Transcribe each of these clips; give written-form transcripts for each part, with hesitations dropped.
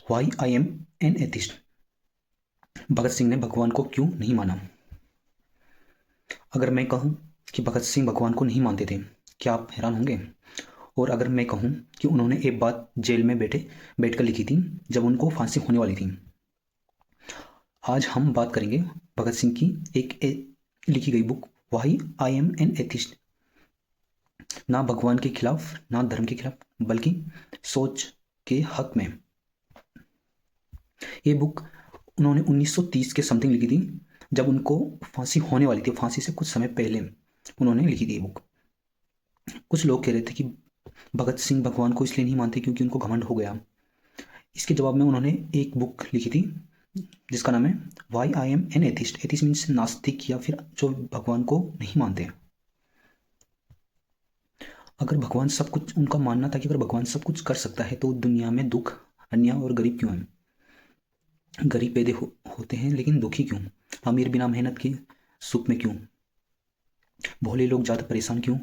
Y I am an atheist. Bhagat Singh ने भगवान को क्यों नहीं माना? अगर मैं कहूं कि भगत सिंह भगवान को नहीं मानते थे, क्या आप हैरान होंगे? और अगर मैं कहूं कि उन्होंने एक बात जेल में बैठकर लिखी थी जब उनको फांसी होने वाली थी। आज हम बात करेंगे भगत सिंह की लिखी गई book why I am an atheist. ना भगवान के खिलाफ, ना धर्म के खिलाफ, बल्कि सोच के हक में। ये बुक उन्होंने 1930 के समथिंग लिखी थी, जब उनको फांसी होने वाली थी। फांसी से कुछ समय पहले उन्होंने लिखी थी ये बुक। कुछ लोग कह रहे थे कि भगत सिंह भगवान को इसलिए नहीं मानते क्योंकि उनको घमंड हो गया। इसके जवाब में उन्होंने एक बुक लिखी थी जिसका नाम है why I am an atheist. Atheist means नास्तिक, या फिर जो भगवान को नहीं मानते। अगर भगवान सब कुछ, उनका मानना था कि अगर भगवान सब कुछ कर सकता है तो दुनिया में दुख, अन्याय और गरीब क्यों है? गरीब पैदा होते हैं लेकिन दुखी क्यों? अमीर बिना मेहनत के सुख में क्यों? भोले लोग ज्यादा परेशान क्यों?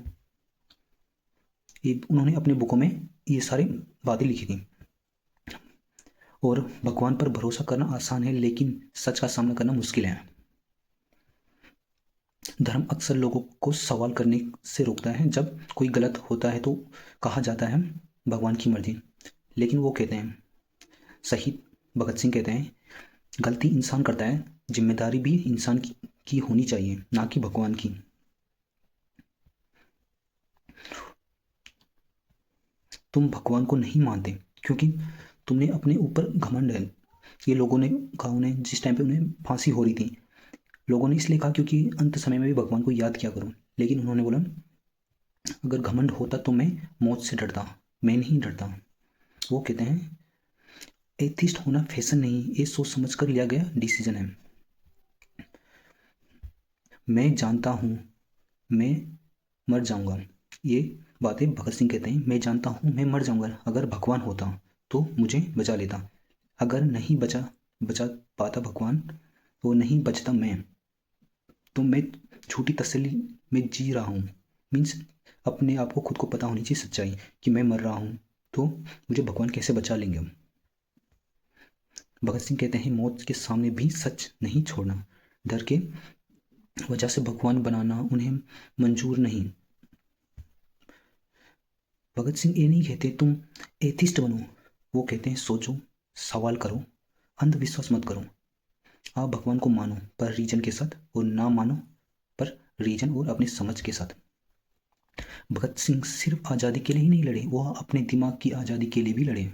ये उन्होंने अपने बुकों में ये सारी बातें लिखी थी। और भगवान पर भरोसा करना आसान है, लेकिन सच का सामना करना मुश्किल है। धर्म अक्सर लोगों को सवाल करने से रोकता है। जब कोई गलत होता है तो कहा जाता है भगवान की मर्जी, लेकिन वो कहते हैं, शहीद भगत सिंह कहते हैं, गलती इंसान करता है, जिम्मेदारी भी इंसान की होनी चाहिए, ना कि भगवान की। तुम भगवान को नहीं मानते क्योंकि तुमने अपने ऊपर घमंड है। ये लोगों ने कहा उन्हें, जिस टाइम पे उन्हें फांसी हो रही थी, लोगों ने इसलिए कहा क्योंकि अंत समय में भी भगवान को याद किया करो। लेकिन उन्होंने बोला, अगर घमंड होता तो मैं मौत से डरता, मैं नहीं डरता। वो कहते हैं, एथिस्ट होना फैशन नहीं, ये सोच समझ कर लिया गया डिसीजन है। मैं जानता हूं मैं मर जाऊंगा। ये बातें भगत सिंह कहते हैं, मैं जानता हूं मैं मर जाऊंगा, अगर भगवान होता तो मुझे बचा लेता। अगर नहीं बचा पाता भगवान, वो नहीं बचता मैं, तो मैं झूठी तसल्ली में जी रहा हूँ। मीन्स अपने आप को खुद को पता होनी चाहिए सच्चाई कि मैं मर रहा हूँ, तो मुझे भगवान कैसे बचा लेंगे हम। भगत सिंह कहते हैं, मौत के सामने भी सच नहीं छोड़ना, डर के वजह से भगवान बनाना उन्हें मंजूर नहीं। भगत सिंह ये नहीं कहते तुम एथिस्ट बनो, वो कहते हैं सोचो, सवाल करो, अंधविश्वास मत करो। आप भगवान को मानो पर रीजन के साथ, और ना मानो पर रीजन और अपनी समझ के साथ। भगत सिंह सिर्फ आज़ादी के लिए ही नहीं लड़े, वो अपने दिमाग की आज़ादी के लिए भी लड़े।